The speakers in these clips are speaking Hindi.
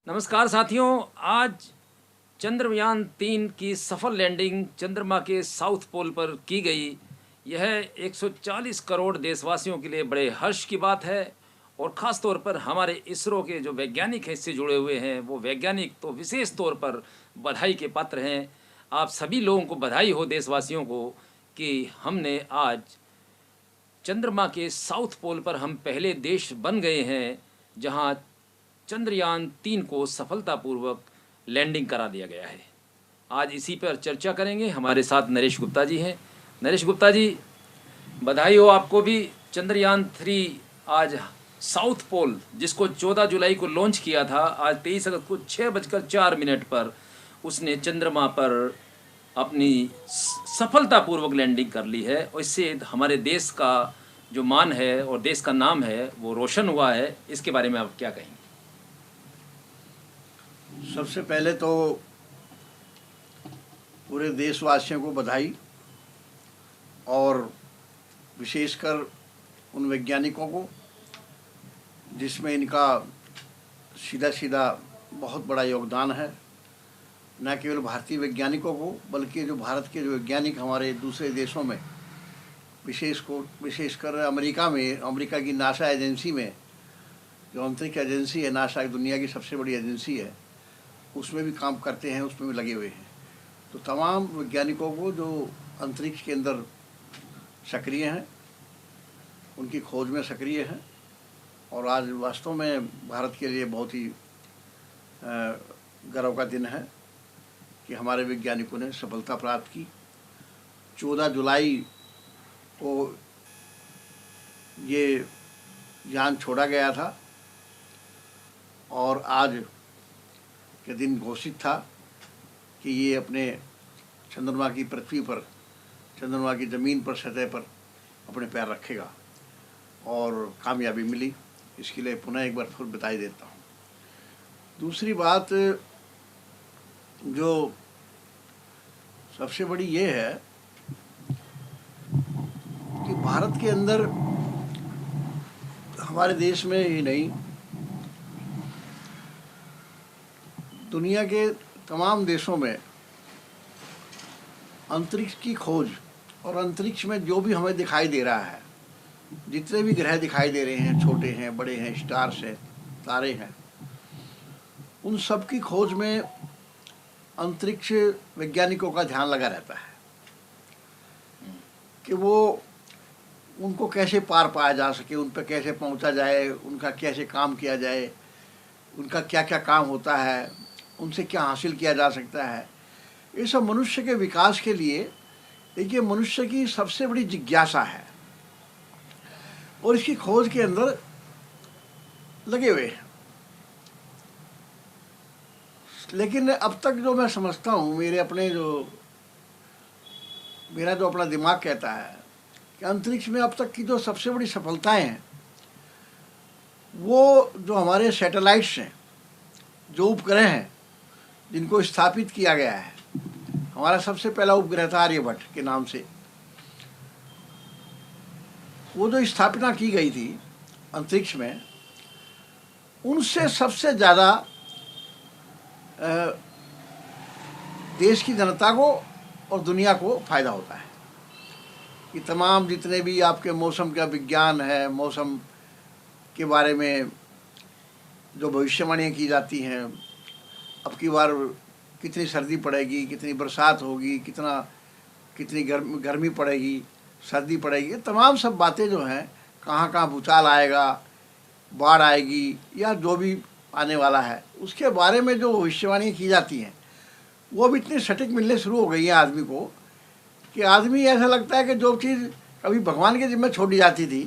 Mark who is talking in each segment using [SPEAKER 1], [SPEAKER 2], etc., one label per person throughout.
[SPEAKER 1] नमस्कार साथियों। आज चंद्रयान 3 की सफल लैंडिंग चंद्रमा के साउथ पोल पर की गई। यह 140 करोड़ देशवासियों के लिए बड़े हर्ष की बात है और ख़ास तौर पर हमारे इसरो के जो वैज्ञानिक हैं इससे जुड़े हुए हैं वो वैज्ञानिक तो विशेष तौर पर बधाई के पात्र हैं। आप सभी लोगों को बधाई हो, देशवासियों को, कि हमने आज चंद्रमा के साउथ पोल पर हम पहले देश बन गए हैं जहां चंद्रयान 3 को सफलतापूर्वक लैंडिंग करा दिया गया है। आज इसी पर चर्चा करेंगे। हमारे साथ नरेश गुप्ता जी हैं। नरेश गुप्ता जी, बधाई हो आपको भी। चंद्रयान 3 आज साउथ पोल, जिसको 14 जुलाई को लॉन्च किया था, आज 23 अगस्त को 6:04 पर उसने चंद्रमा पर अपनी सफलतापूर्वक लैंडिंग कर ली है और इससे हमारे देश का जो मान है और देश का नाम है वो रोशन हुआ है। इसके बारे में आप क्या कहेंगे?
[SPEAKER 2] सबसे पहले तो पूरे देशवासियों को बधाई, और विशेषकर उन वैज्ञानिकों को जिसमें इनका सीधा सीधा बहुत बड़ा योगदान है। न केवल भारतीय वैज्ञानिकों को बल्कि जो भारत के जो वैज्ञानिक हमारे दूसरे देशों में, विशेषकर अमेरिका की नासा एजेंसी में, जो अंतरिक्ष एजेंसी है, नासा दुनिया की सबसे बड़ी एजेंसी है, उसमें भी काम करते हैं, उसमें भी लगे हुए हैं। तो तमाम वैज्ञानिकों को जो अंतरिक्ष के अंदर सक्रिय हैं, उनकी खोज में सक्रिय हैं, और आज वास्तव में भारत के लिए बहुत ही गर्व का दिन है कि हमारे वैज्ञानिकों ने सफलता प्राप्त की। 14 जुलाई को ये यान छोड़ा गया था और आज के दिन घोषित था कि ये अपने चंद्रमा की पृथ्वी पर, चंद्रमा की ज़मीन पर, सतह पर अपने पैर रखेगा, और कामयाबी मिली। इसके लिए पुनः एक बार फिर बधाई देता हूँ। दूसरी बात जो सबसे बड़ी ये है कि भारत के अंदर, हमारे देश में ही नहीं, दुनिया के तमाम देशों में अंतरिक्ष की खोज और अंतरिक्ष में जो भी हमें दिखाई दे रहा है, जितने भी ग्रह दिखाई दे रहे हैं, छोटे हैं, बड़े हैं, स्टार्स हैं, तारे हैं, उन सब की खोज में अंतरिक्ष वैज्ञानिकों का ध्यान लगा रहता है कि वो उनको कैसे पार पाया जा सके, उन पर कैसे पहुंचा जाए, उनका कैसे काम किया जाए, उनका क्या क्या काम होता है, उनसे क्या हासिल किया जा सकता है। ये सब मनुष्य के विकास के लिए, देखिए, मनुष्य की सबसे बड़ी जिज्ञासा है और इसकी खोज के अंदर लगे हुए हैं। लेकिन अब तक जो मैं समझता हूँ, मेरा जो अपना दिमाग कहता है कि अंतरिक्ष में अब तक की जो सबसे बड़ी सफलताएं हैं, वो जो हमारे सैटेलाइट्स हैं, जो उपग्रह हैं, जिनको स्थापित किया गया है। हमारा सबसे पहला उपग्रह था आर्यभट्ट के नाम से। वो जो स्थापना की गई थी अंतरिक्ष में, उनसे सबसे ज़्यादा देश की जनता को और दुनिया को फ़ायदा होता है। कि तमाम जितने भी आपके मौसम का विज्ञान है, मौसम के बारे में जो भविष्यवाणियाँ की जाती हैं, अब की बार कितनी सर्दी पड़ेगी, कितनी बरसात होगी, कितनी गर्मी पड़ेगी, सर्दी पड़ेगी, तमाम सब बातें जो हैं, कहाँ कहाँ भूचाल आएगा, बाढ़ आएगी, या जो भी आने वाला है, उसके बारे में जो भविष्यवाणियाँ की जाती हैं, वो अब इतनी सटीक मिलने शुरू हो गई हैं आदमी को कि आदमी ऐसा लगता है कि जो चीज़ कभी भगवान के जिम्मे छोड़ी जाती थी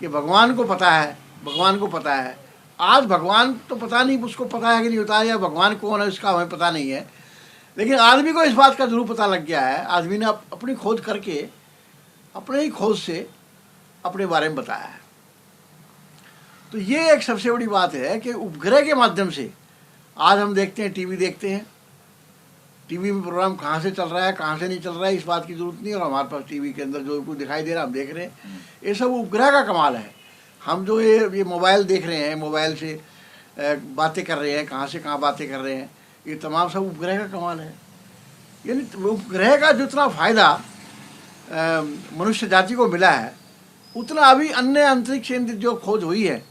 [SPEAKER 2] कि भगवान को पता है, भगवान को पता है, आज भगवान तो पता नहीं उसको पता है कि नहीं होता है, या भगवान कौन है इसका हमें पता नहीं है, लेकिन आदमी को इस बात का जरूर पता लग गया है। आदमी ने अपनी खोज करके, अपने ही खोज से अपने बारे में बताया है। तो ये एक सबसे बड़ी बात है कि उपग्रह के माध्यम से आज हम देखते हैं, टीवी देखते हैं, टीवी में प्रोग्राम कहाँ से चल रहा है, कहाँ से नहीं चल रहा है, इस बात की जरूरत नहीं है, और हमारे पास टीवी के अंदर जो कुछ दिखाई दे रहा है हम देख रहे हैं। ये सब उपग्रह का कमाल है। हम जो ये मोबाइल देख रहे हैं, मोबाइल से बातें कर रहे हैं, कहाँ से कहाँ बातें कर रहे हैं, ये तमाम सब उपग्रह का कमाल है। यानी उपग्रह का जितना फ़ायदा मनुष्य जाति को मिला है, उतना अभी अन्य अंतरिक्ष यंत्र जो खोज हुई है,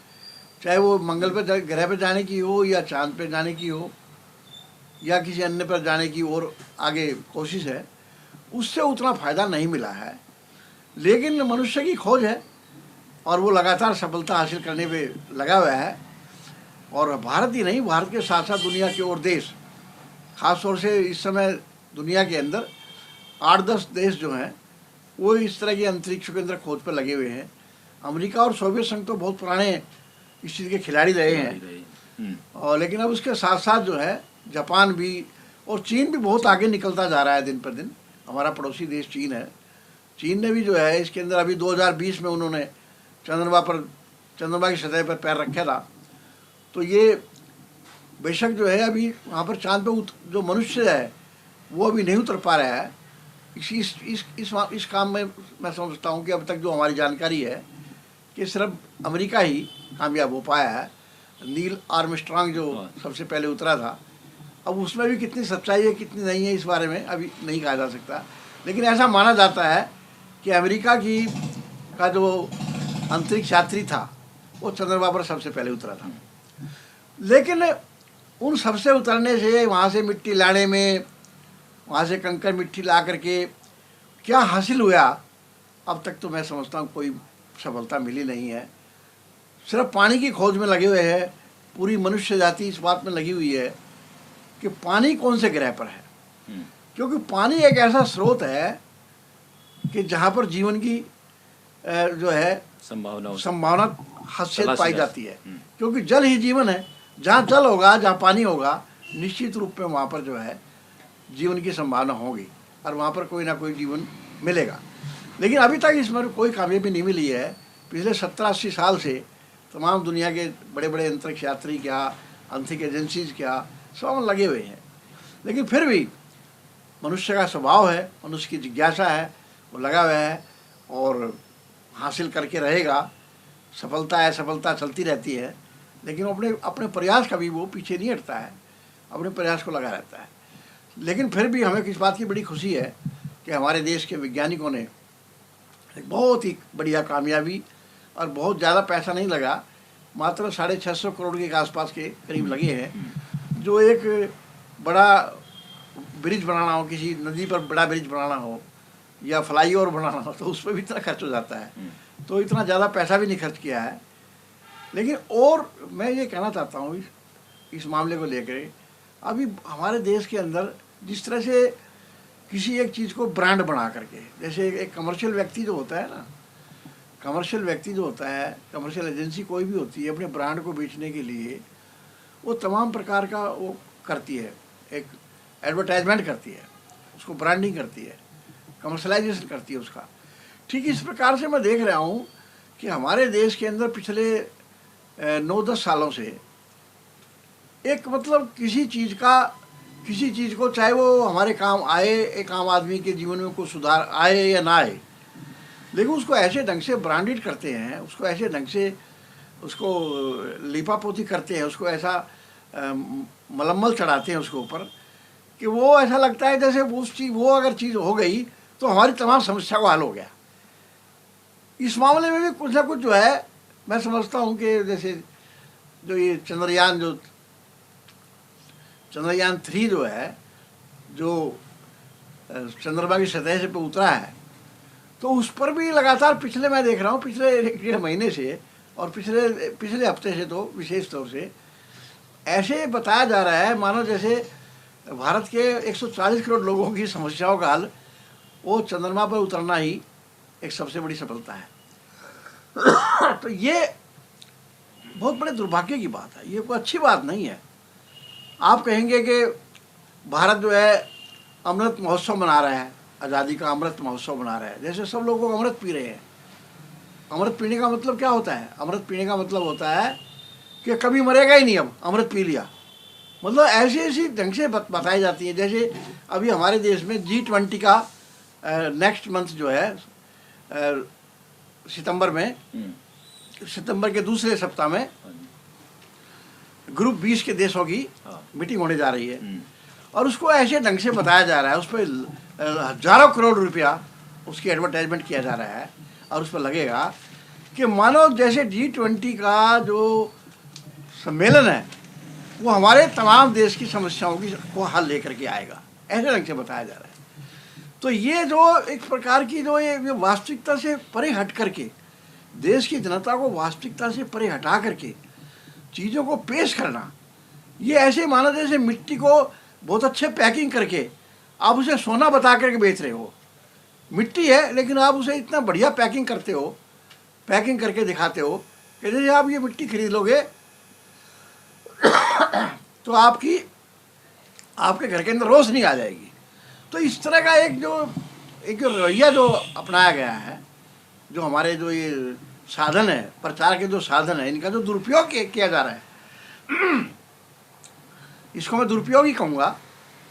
[SPEAKER 2] चाहे वो मंगल पर ग्रह पर जाने की हो या चांद पर जाने की हो या किसी अन्य पर जाने की और आगे कोशिश है, उससे उतना फ़ायदा नहीं मिला है। लेकिन मनुष्य की खोज है और वो लगातार सफलता हासिल करने पे लगा हुआ है। और भारत ही नहीं, भारत के साथ साथ दुनिया के और देश, ख़ास तौर से इस समय दुनिया के अंदर 8-10 देश जो हैं वो इस तरह के अंतरिक्ष के अंदर खोज पर लगे हुए हैं। अमेरिका और सोवियत संघ तो बहुत पुराने इस चीज़ के खिलाड़ी रहे हैं, और लेकिन अब उसके साथ साथ जो है जापान भी और चीन भी बहुत आगे निकलता जा रहा है दिन पर दिन। हमारा पड़ोसी देश चीन है, चीन ने भी जो है इसके अंदर अभी 2020 में उन्होंने चंद्रमा की सतह पर पैर रखा था। तो ये बेशक जो है अभी वहाँ पर चांद पे जो मनुष्य है वो अभी नहीं उतर पा रहा है। इस काम में मैं समझता हूँ कि अब तक जो हमारी जानकारी है कि सिर्फ अमेरिका ही कामयाब हो पाया है। नील आर्मस्ट्रांग जो सबसे पहले उतरा था, अब उसमें भी कितनी सच्चाई है कितनी नहीं है इस बारे में अभी नहीं कहा जा सकता, लेकिन ऐसा माना जाता है कि अमेरिका का जो अंतरिक्ष यात्री था वो चंद्रमा पर सबसे पहले उतरा था। लेकिन उन सबसे उतरने से, वहाँ से मिट्टी लाने में, वहाँ से कंकड़ मिट्टी ला करके क्या हासिल हुआ, अब तक तो मैं समझता हूँ कोई सफलता मिली नहीं है। सिर्फ पानी की खोज में लगे हुए हैं। पूरी मनुष्य जाति इस बात में लगी हुई है कि पानी कौन से ग्रह पर है, क्योंकि पानी एक ऐसा स्रोत है कि जहाँ पर जीवन की जो है संभावना हद पाई जाती है, क्योंकि जल ही जीवन है। जहाँ जल होगा, जहाँ पानी होगा, निश्चित रूप में वहाँ पर जो है जीवन की संभावना होगी और वहाँ पर कोई ना कोई जीवन मिलेगा। लेकिन अभी तक इसमें कोई कामयाबी नहीं मिली है। पिछले 70-80 साल से तमाम दुनिया के बड़े बड़े अंतरिक्ष यात्री क्या, अंतरिक्ष एजेंसीज क्या, सब लगे हुए हैं। लेकिन फिर भी मनुष्य का स्वभाव है, मनुष्य की जिज्ञासा है, वो लगा हुआ है और हासिल करके रहेगा। सफलता है, सफलता चलती रहती है, लेकिन अपने प्रयास का भी वो पीछे नहीं हटता है, अपने प्रयास को लगा रहता है। लेकिन फिर भी हमें किस बात की बड़ी खुशी है कि हमारे देश के वैज्ञानिकों ने एक बहुत ही बढ़िया कामयाबी, और बहुत ज़्यादा पैसा नहीं लगा, मात्र 650 करोड़ के आसपास के करीब लगे हैं। जो एक बड़ा ब्रिज बनाना हो, किसी नदी पर बड़ा ब्रिज बनाना हो या फ्लाईओवर बनाना हो, तो उस पर भी इतना खर्च हो जाता है। तो इतना ज़्यादा पैसा भी नहीं खर्च किया है। लेकिन और मैं ये कहना चाहता हूँ इस मामले को लेकर, अभी हमारे देश के अंदर जिस तरह से किसी एक चीज़ को ब्रांड बना करके, जैसे एक कमर्शियल व्यक्ति जो होता है ना, कमर्शियल एजेंसी कोई भी होती है, अपने ब्रांड को बेचने के लिए वो तमाम प्रकार का वो करती है, एक एडवर्टाइजमेंट करती है, उसको ब्रांडिंग करती है, कमर्शलाइजेशन करती है उसका। ठीक इस प्रकार से मैं देख रहा हूँ कि हमारे देश के अंदर पिछले 9-10 सालों से एक मतलब किसी चीज़ को, चाहे वो हमारे काम आए, एक आम आदमी के जीवन में कुछ सुधार आए या ना आए, लेकिन उसको ऐसे ढंग से ब्रांडेड करते हैं, उसको ऐसे ढंग से उसको लिपापोती करते हैं, उसको ऐसा मलम्मल चढ़ाते हैं उसके ऊपर कि वो ऐसा लगता है जैसे वो अगर चीज़ हो गई तो हमारी तमाम समस्या का हल हो गया। इस मामले में भी कुछ ना कुछ जो है मैं समझता हूँ कि जैसे जो ये चंद्रयान 3 जो है, जो चंद्रमा की सतह से पे उतरा है, तो उस पर भी लगातार पिछले मैं देख रहा हूँ पिछले 1-1.5 महीने से और पिछले हफ्ते से तो विशेष तौर से ऐसे बताया जा रहा है मानो जैसे भारत के 140 करोड़ लोगों की समस्याओं का हल वो चंद्रमा पर उतरना ही एक सबसे बड़ी सफलता है। तो ये बहुत बड़े दुर्भाग्य की बात है, ये कोई अच्छी बात नहीं है। आप कहेंगे कि भारत जो है अमृत महोत्सव मना रहा है, आज़ादी का अमृत महोत्सव मना रहा है, जैसे सब लोग अमृत पी रहे हैं। अमृत पीने का मतलब क्या होता है? अमृत पीने का मतलब होता है कि कभी मरेगा ही नहीं, अब अमृत पी लिया। मतलब ऐसी ढंग से बताई जाती है। जैसे अभी हमारे देश में G20 का नेक्स्ट मंथ जो है सितंबर के दूसरे सप्ताह में ग्रुप 20 के देशों की
[SPEAKER 1] हाँ।
[SPEAKER 2] मीटिंग होने जा रही है, और उसको ऐसे ढंग से बताया जा रहा है, उस पर हजारों करोड़ रुपया उसकी एडवर्टाइजमेंट किया जा रहा है, और उस पर लगेगा कि मानो जैसे G20 का जो सम्मेलन है वो हमारे तमाम देश की समस्याओं की को हल लेकर के आएगा, ऐसे ढंग से बताया जा रहा है। तो ये जो एक प्रकार की जो ये वास्तविकता से परे हट करके, देश की जनता को वास्तविकता से परे हटा करके चीज़ों को पेश करना, ये ऐसे मानो जैसे मिट्टी को बहुत अच्छे पैकिंग करके आप उसे सोना बता करके बेच रहे हो। मिट्टी है लेकिन आप उसे इतना बढ़िया पैकिंग करते हो, पैकिंग करके दिखाते हो कि जैसे आप ये मिट्टी खरीद लोगे तो आपके घर के अंदर रोशनी आ जाएगी। तो इस तरह का एक जो रवैया जो अपनाया गया है, जो हमारे जो ये साधन है, प्रचार के जो साधन है, इनका जो दुरुपयोग किया जा रहा है, इसको मैं दुरुपयोग ही कहूँगा,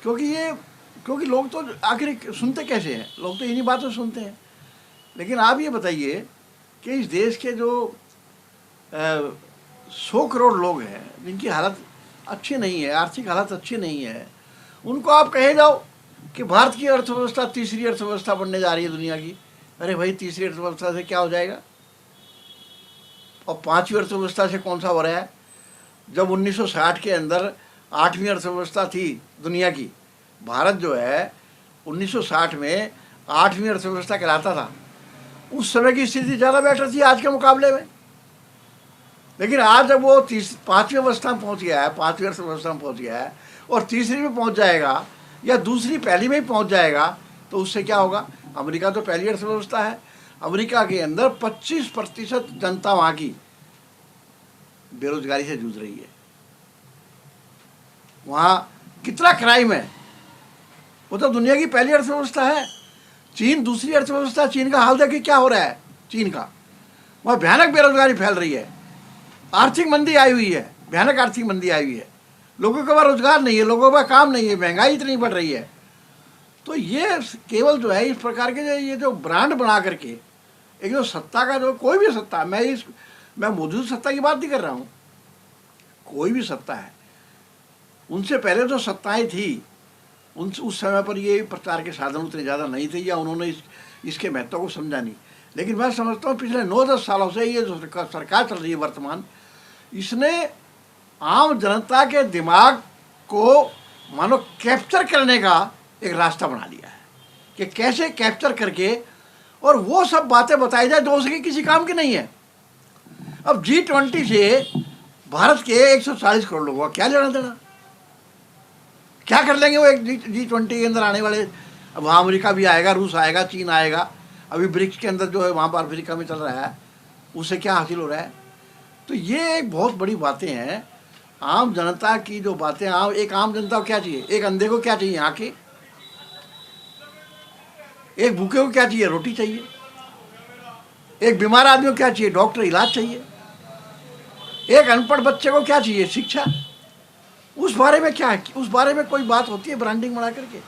[SPEAKER 2] क्योंकि लोग तो आखिर सुनते कैसे हैं, लोग तो इन्हीं बातों सुनते हैं। लेकिन आप ये बताइए कि इस देश के जो 100 करोड़ लोग हैं जिनकी हालत अच्छी नहीं है, आर्थिक हालत अच्छी नहीं है, उनको आप कहे जाओ कि भारत की अर्थव्यवस्था तीसरी अर्थव्यवस्था बनने जा रही है दुनिया की। अरे भाई, तीसरी अर्थव्यवस्था से क्या हो जाएगा? और पांचवी अर्थव्यवस्था से कौन सा हो रहा है? जब 1960 के अंदर 8वीं अर्थव्यवस्था थी दुनिया की, भारत जो है 1960 में 8वीं अर्थव्यवस्था कहलाता था। उस समय की स्थिति ज़्यादा बेटर थी आज के मुकाबले में। लेकिन आज जब वो पाँचवीं अवस्था में पहुंच गया है, 5वीं अर्थव्यवस्था में पहुंच गया है, और तीसरी में पहुंच जाएगा या दूसरी पहली में ही पहुंच जाएगा, तो उससे क्या होगा? अमेरिका तो पहली अर्थव्यवस्था है, अमेरिका के अंदर 25% जनता वहाँ की बेरोजगारी से जूझ रही है। वहाँ कितना क्राइम है, वो तो दुनिया की पहली अर्थव्यवस्था है। चीन दूसरी अर्थव्यवस्था, चीन का हाल देखिए क्या हो रहा है चीन का। वहाँ भयानक बेरोजगारी फैल रही है, आर्थिक मंदी आई हुई है, भयानक आर्थिक मंदी आई हुई है, लोगों के पास रोजगार नहीं है, लोगों का काम नहीं है, महंगाई इतनी बढ़ रही है। तो ये केवल जो है इस प्रकार के ये जो ब्रांड बना करके एक जो सत्ता का जो कोई भी सत्ता, मैं मौजूद सत्ता की बात नहीं कर रहा हूँ, कोई भी सत्ता है, उनसे पहले जो सत्ताएं थी उस समय पर ये प्रचार के साधन उतने ज़्यादा नहीं थे, या उन्होंने इसके महत्व को समझा नहीं। लेकिन मैं समझता हूँ पिछले 9-10 सालों से ये जो सरकार चल रही है वर्तमान, इसने आम जनता के दिमाग को मानो कैप्चर करने का एक रास्ता बना लिया है कि कैसे कैप्चर करके और वो सब बातें बताई जाए जो उसके किसी काम की नहीं है। अब G20 से भारत के 140 करोड़ लोगों का क्या लेना देना? क्या कर लेंगे वो एक G20 के अंदर आने वाले? अब वहाँ अमेरिका भी आएगा, रूस आएगा, चीन आएगा, अभी ब्रिक्स के अंदर जो है वहाँ पर अफ्रीका में चल रहा है, उससे क्या हासिल हो रहा है? तो ये एक बहुत बड़ी बातें हैं। आम जनता की जो बातें, एक आम जनता को क्या चाहिए? एक अंधे को क्या चाहिए? आंखें। एक भूखे को क्या चाहिए? रोटी चाहिए। एक बीमार आदमी को क्या चाहिए? डॉक्टर, इलाज चाहिए। एक अनपढ़ बच्चे को क्या चाहिए? शिक्षा। उस बारे में क्या है? उस बारे में कोई बात होती है ब्रांडिंग बना करके?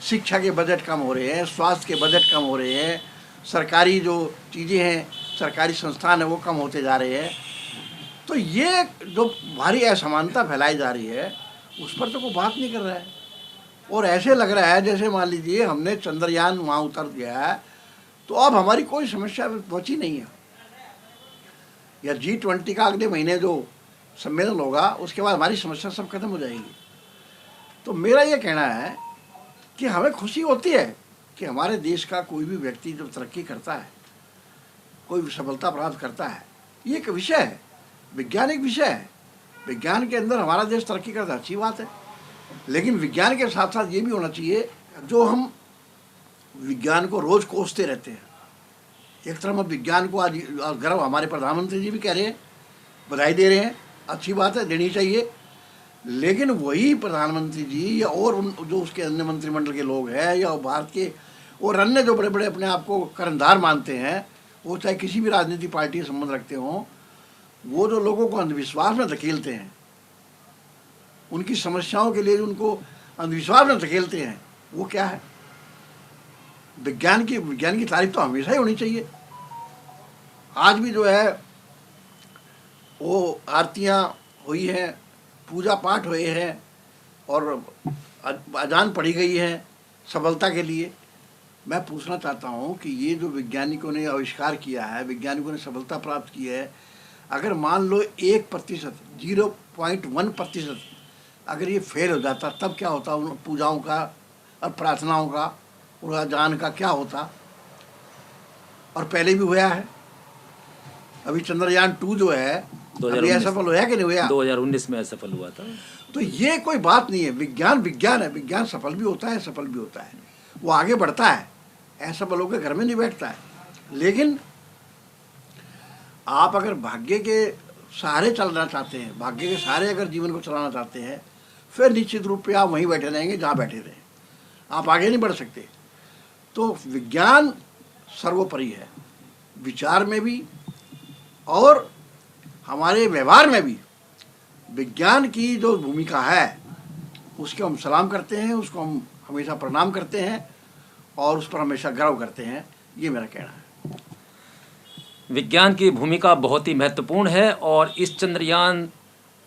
[SPEAKER 2] शिक्षा के बजट कम हो रहे हैं, स्वास्थ्य के बजट कम हो रहे हैं, सरकारी जो चीज़ें हैं, सरकारी संस्थान है वो कम होते जा रहे हैं। तो ये जो भारी असमानता फैलाई जा रही है उस पर तो कोई बात नहीं कर रहा है। और ऐसे लग रहा है जैसे मान लीजिए हमने चंद्रयान वहाँ उतर दिया है तो अब हमारी कोई समस्या बची नहीं है, या G20 का अगले महीने जो सम्मेलन होगा उसके बाद हमारी समस्या सब खत्म हो जाएगी। तो मेरा ये कहना है कि हमें खुशी होती है कि हमारे देश का कोई भी व्यक्ति जब तरक्की करता है, कोई सफलता प्राप्त करता है, ये एक विषय है, वैज्ञानिक विषय है। विज्ञान के अंदर हमारा देश तरक्की करता है, अच्छी बात है। लेकिन विज्ञान के साथ साथ ये भी होना चाहिए, जो हम विज्ञान को रोज़ कोसते रहते हैं। एक तरफ हम विज्ञान को आज गर्व, हमारे प्रधानमंत्री जी भी कह रहे हैं, बधाई दे रहे हैं, अच्छी बात है, देनी चाहिए। लेकिन वही प्रधानमंत्री जी या और जो उसके अन्य मंत्रिमंडल के लोग हैं या भारत के और अन्य जो बड़े बड़े अपने आप को कर्णधार मानते हैं, वो चाहे किसी भी राजनीतिक पार्टी से संबंध रखते हों, वो जो लोगों को अंधविश्वास में धकेलते हैं, उनकी समस्याओं के लिए उनको अंधविश्वास में धकेलते हैं, वो क्या है? विज्ञान की तारीफ तो हमेशा ही होनी चाहिए। आज भी जो है वो आरतियाँ हुई है, पूजा पाठ हुए हैं और अजान पढ़ी गई है सफलता के लिए। मैं पूछना चाहता हूँ कि ये जो वैज्ञानिकों ने आविष्कार किया है, वैज्ञानिकों ने सफलता प्राप्त की है, अगर मान लो 1%, 0.1% अगर ये फेल हो जाता तब क्या होता उन पूजाओं का और प्रार्थनाओं का और अजान का क्या होता। और पहले भी हुआ है, अभी चंद्रयान 2 जो है अभी असफल हुआ कि नहीं हुआ?
[SPEAKER 1] 2019 में असफल हुआ था।
[SPEAKER 2] तो ये कोई बात नहीं है, विज्ञान विज्ञान है, विज्ञान सफल भी होता है, सफल भी होता है, वो आगे बढ़ता है, असफल होकर घर में नहीं बैठता है। लेकिन आप अगर भाग्य के सहारे चलना चाहते हैं, भाग्य के सहारे अगर जीवन को चलाना चाहते हैं, फिर निश्चित रूप से आप वहीं बैठे रहेंगे जहाँ बैठे रहे, आप आगे नहीं बढ़ सकते। तो विज्ञान सर्वोपरि है, विचार में भी और हमारे व्यवहार में भी विज्ञान की जो भूमिका है उसको हम सलाम करते हैं, उसको हम हमेशा प्रणाम करते हैं और उस पर हमेशा गर्व करते हैं। ये मेरा कहना है।
[SPEAKER 1] विज्ञान की भूमिका बहुत ही महत्वपूर्ण है और इस चंद्रयान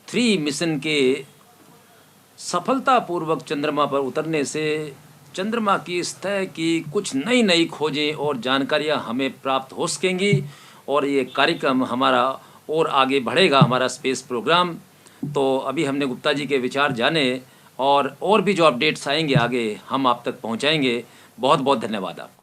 [SPEAKER 1] 3 मिशन के सफलतापूर्वक चंद्रमा पर उतरने से चंद्रमा की सतह की कुछ नई नई खोजें और जानकारियां हमें प्राप्त हो सकेंगी और ये कार्यक्रम हमारा और आगे बढ़ेगा, हमारा स्पेस प्रोग्राम। तो अभी हमने गुप्ता जी के विचार जाने और भी जो अपडेट्स आएंगे आगे हम आप तक पहुंचाएंगे। बहुत बहुत धन्यवाद आपको।